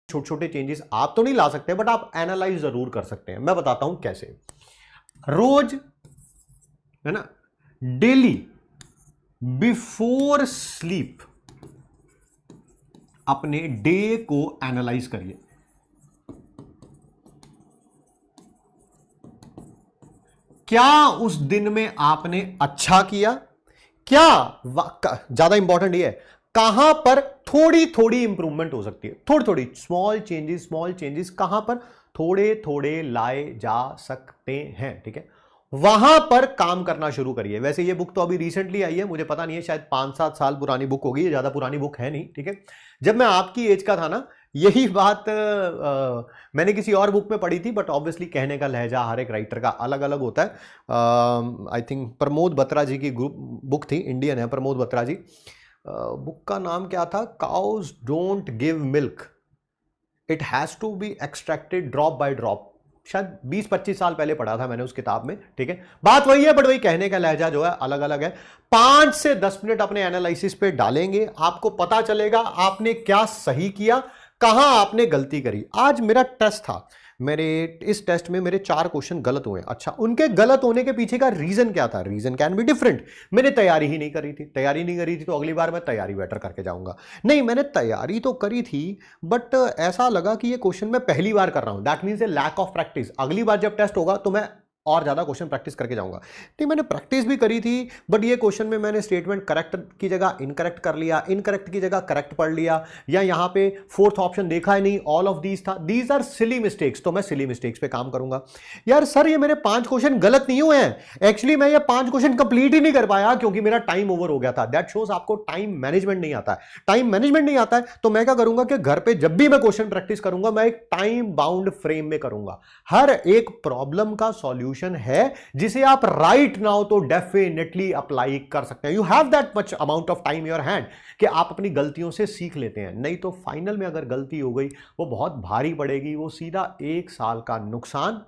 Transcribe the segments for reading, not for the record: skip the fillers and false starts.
छोटे छोटे चेंजेस आप तो नहीं ला सकते, बट आप एनालाइज जरूर कर सकते हैं। मैं बताता हूं कैसे। रोज है ना, डेली बिफोर स्लीप अपने डे को एनालाइज करिए। क्या उस दिन में आपने अच्छा किया, क्या ज्यादा इंपॉर्टेंट ये है कहां पर थोड़ी थोड़ी इंप्रूवमेंट हो सकती है, थोड़ी थोड़ी स्मॉल चेंजेस कहां पर थोड़े थोड़े लाए जा सकते हैं, ठीक है, वहां पर काम करना शुरू करिए। वैसे ये बुक तो अभी रिसेंटली आई है, मुझे पता नहीं है, शायद 5-7 साल पुरानी बुक होगी, ज्यादा पुरानी बुक है नहीं, ठीक है। जब मैं आपकी एज का था ना, यही बात मैंने किसी और बुक में पढ़ी थी, बट ऑब्वियसली कहने का लहजा हर एक राइटर का अलग अलग होता है। आई थिंक प्रमोद बत्रा जी की ग्रुप बुक थी, इंडियन है प्रमोद बत्रा जी। बुक का नाम क्या था, cows don't give milk, it has to be extracted drop by drop. शायद 20-25 साल पहले पढ़ा था मैंने उस किताब में, ठीक है। बात वही है, बट वही कहने का लहजा जो है अलग अलग है। 5 से 10 मिनट अपने एनालिसिस पे डालेंगे, आपको पता चलेगा आपने क्या सही किया, कहां आपने गलती करी। आज मेरा टेस्ट था, मेरे इस टेस्ट में मेरे 4 क्वेश्चन गलत हुए। अच्छा, उनके गलत होने के पीछे का रीजन क्या था, रीजन कैन बी डिफरेंट। मैंने तैयारी ही नहीं करी थी, तैयारी नहीं करी थी तो अगली बार मैं तैयारी बेटर करके जाऊंगा। नहीं, मैंने तैयारी तो करी थी, बट ऐसा लगा कि ये क्वेश्चन मैं पहली बार कर रहा हूं, that means a lack of practice. अगली बार जब टेस्ट होगा तो मैं और ज्यादा क्वेश्चन प्रैक्टिस करके जाऊंगा। नहीं, मैंने प्रैक्टिस भी करी थी, बट ये क्वेश्चन में मैंने स्टेटमेंट करेक्ट की जगह इनकरेक्ट कर लिया, इनकरेक्ट की जगह करेक्ट पढ़ लिया, या यहां पे फोर्थ ऑप्शन देखा ही नहीं, ऑल ऑफ दीज था। दीज आर सिली मिस्टेक्स, तो मैं सिली मिस्टेक्स पे काम करूंगा। यार सर, ये मेरे 5 क्वेश्चन गलत नहीं हुए हैं, एक्चुअली मैं ये 5 क्वेश्चन कंप्लीट ही नहीं कर पाया क्योंकि मेरा टाइम ओवर हो गया था। दैट शोज आपको टाइम मैनेजमेंट नहीं आता है। टाइम मैनेजमेंट नहीं आता है तो मैं क्या करूंगा कि घर पे जब भी मैं क्वेश्चन प्रैक्टिस करूंगा, मैं एक टाइम बाउंड फ्रेम में करूंगा। हर एक प्रॉब्लम का सॉल्यूशन है जिसे आप राइट नाउ तो डेफिनेटली अप्लाई कर सकते हैं। You have that much amount of time in your hand कि आप अपनी गलतियों से सीख लेते हैं। नहीं तो फाइनल में अगर गलती हो गई वो बहुत भारी पड़ेगी, वो सीधा 1 साल का नुकसान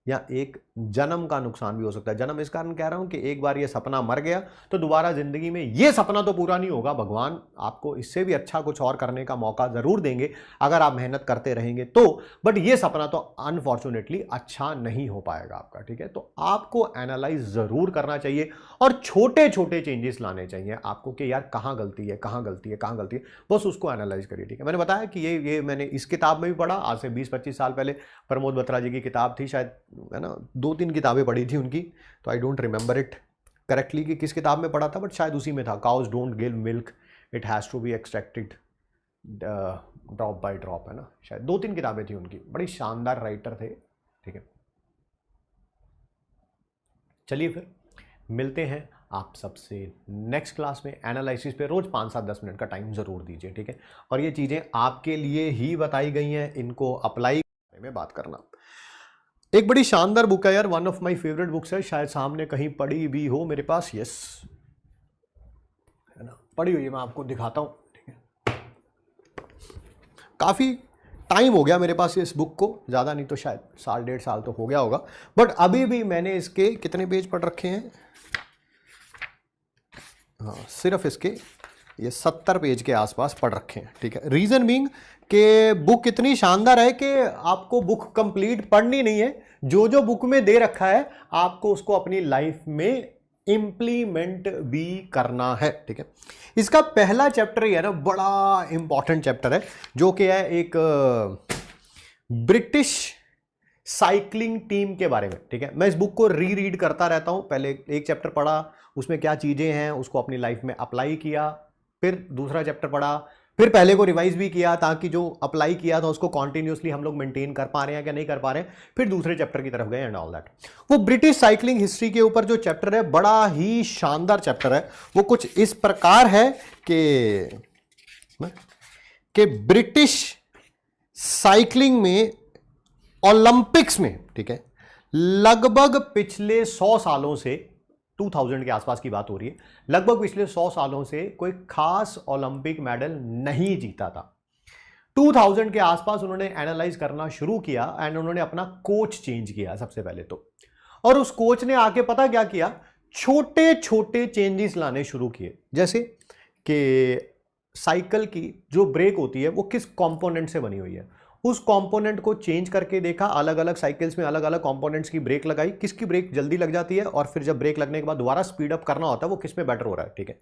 या एक जन्म का नुकसान भी हो सकता है। जन्म इस कारण कह रहा हूं कि एक बार ये सपना मर गया तो दोबारा जिंदगी में ये सपना तो पूरा नहीं होगा। भगवान आपको इससे भी अच्छा कुछ और करने का मौका जरूर देंगे अगर आप मेहनत करते रहेंगे तो, बट ये सपना तो अनफॉर्चुनेटली अच्छा नहीं हो पाएगा आपका, ठीक है। तो आपको एनालाइज जरूर करना चाहिए और छोटे छोटे चेंजेस लाने चाहिए आपको कि यार कहां गलती है, कहां गलती है, कहां गलती है, बस उसको एनालाइज करिए, ठीक है। मैंने बताया कि ये मैंने इस किताब में भी पढ़ा, आज से 20-25 साल पहले प्रमोद बत्रा जी की किताब थी, शायद है ना 2-3 किताबें पढ़ी थी उनकी, तो I don't remember it correctly कि किस किताब में पढ़ा था, बट शायद उसी में था, cows don't give milk, it has to be extracted drop by drop, है ना। शायद 2-3 किताबें थी उनकी, बड़ी शानदार राइटर थे, ठीक है। चलिए फिर मिलते हैं आप सबसे नेक्स्ट क्लास में। एनालिसिस पे रोज 5-7-10 मिनट का टाइम जरूर दीजिए, ठीक है। और ये चीजें आपके लिए ही बताई गई हैं, इनको अप्लाई करने में बात करना। एक बड़ी शानदार बुक है यार, one of my favourite books है, शायद सामने कहीं पड़ी भी हो मेरे पास, यस है ना, पड़ी हुई है, मैं आपको दिखाता हूं, ठीक है। काफी टाइम हो गया मेरे पास इस बुक को, ज़्यादा नहीं तो शायद 1.5 साल तो हो गया होगा, बट अभी भी मैंने इसके कितने पेज पढ़ रखे हैं, हाँ सिर्फ इसके ये 70 पेज के आसपास पढ़ रखे हैं, ठीक है। रीज़न बीइंग कि बुक इतनी शानदार है कि आपको बुक कंप्लीट पढ़नी नहीं है, जो जो बुक में दे रखा है आपको उसको अपनी लाइफ में इंप्लीमेंट भी करना है, ठीक है। इसका पहला चैप्टर ही है ना, बड़ा इंपॉर्टेंट चैप्टर है, जो कि है एक ब्रिटिश साइकिलिंग टीम के बारे में, ठीक है। मैं इस बुक को रीड करता रहता हूं, पहले एक चैप्टर पढ़ा, उसमें क्या चीजें हैं उसको अपनी लाइफ में अप्लाई किया, फिर दूसरा चैप्टर पढ़ा, फिर पहले को रिवाइज भी किया ताकि जो अप्लाई किया था उसको कॉन्टिन्यूसली हम लोग मेंटेन कर पा रहे हैं क्या नहीं कर पा रहे हैं, फिर दूसरे चैप्टर की तरफ गए एंड ऑल दैट। वो ब्रिटिश साइकिलिंग हिस्ट्री के ऊपर जो चैप्टर है बड़ा ही शानदार चैप्टर है। वो कुछ इस प्रकार है कि ब्रिटिश साइकिलिंग में ओलंपिक्स में, ठीक है, लगभग पिछले 100 सालों से, 2000 के आसपास की बात हो रही है, लगभग पिछले 100 सालों से कोई खास ओलंपिक मेडल नहीं जीता था। 2000 के आसपास उन्होंने एनालाइज करना शुरू किया एंड उन्होंने अपना कोच चेंज किया सबसे पहले तो, और उस कोच ने आके पता क्या किया, छोटे छोटे चेंजेस लाने शुरू किए, जैसे कि साइकिल की जो ब्रेक होती है वो किस कंपोनेंट से बनी हुई है, उस कंपोनेंट को चेंज करके देखा, अलग अलग साइकिल्स में अलग अलग कंपोनेंट्स की ब्रेक लगाई, किसकी ब्रेक जल्दी लग जाती है, और फिर जब ब्रेक लगने के बाद दोबारा स्पीड अप करना होता है वो किस में बेटर हो रहा है, ठीक है।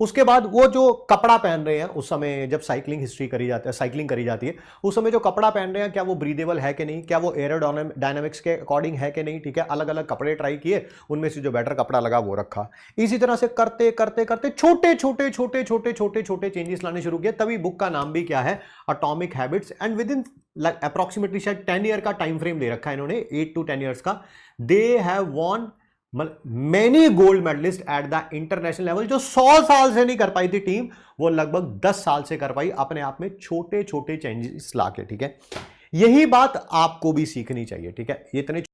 उसके बाद वो जो कपड़ा पहन रहे हैं उस समय जब साइकिलिंग हिस्ट्री करी जाती है, साइकिलिंग करी जाती है, उस समय जो कपड़ा पहन रहे हैं क्या वो ब्रीदेबल है कि नहीं, क्या वो एरोडायनामिक्स के अकॉर्डिंग है कि नहीं, ठीक है। अलग अलग कपड़े ट्राई किए, उनमें से जो बेटर कपड़ा लगा वो रखा। इसी तरह से करते करते करते छोटे छोटे छोटे छोटे छोटे छोटे चेंजेस लाने शुरू किए, तभी बुक का नाम भी क्या है, atomic habits. And with in approximately शायद 10 ईयर का टाइम फ्रेम दे रखा है इन्होंने, 8 to 10 ईयर्स का। They have won many gold medalist at the international level. जो 100 साल से नहीं कर पाई थी टीम, वो लगभग 10 साल से कर पाई, अपने आप में छोटे छोटे चेंजेस लाके, ठीक है। यही बात आपको भी सीखनी चाहिए, ठीक है। ये इतने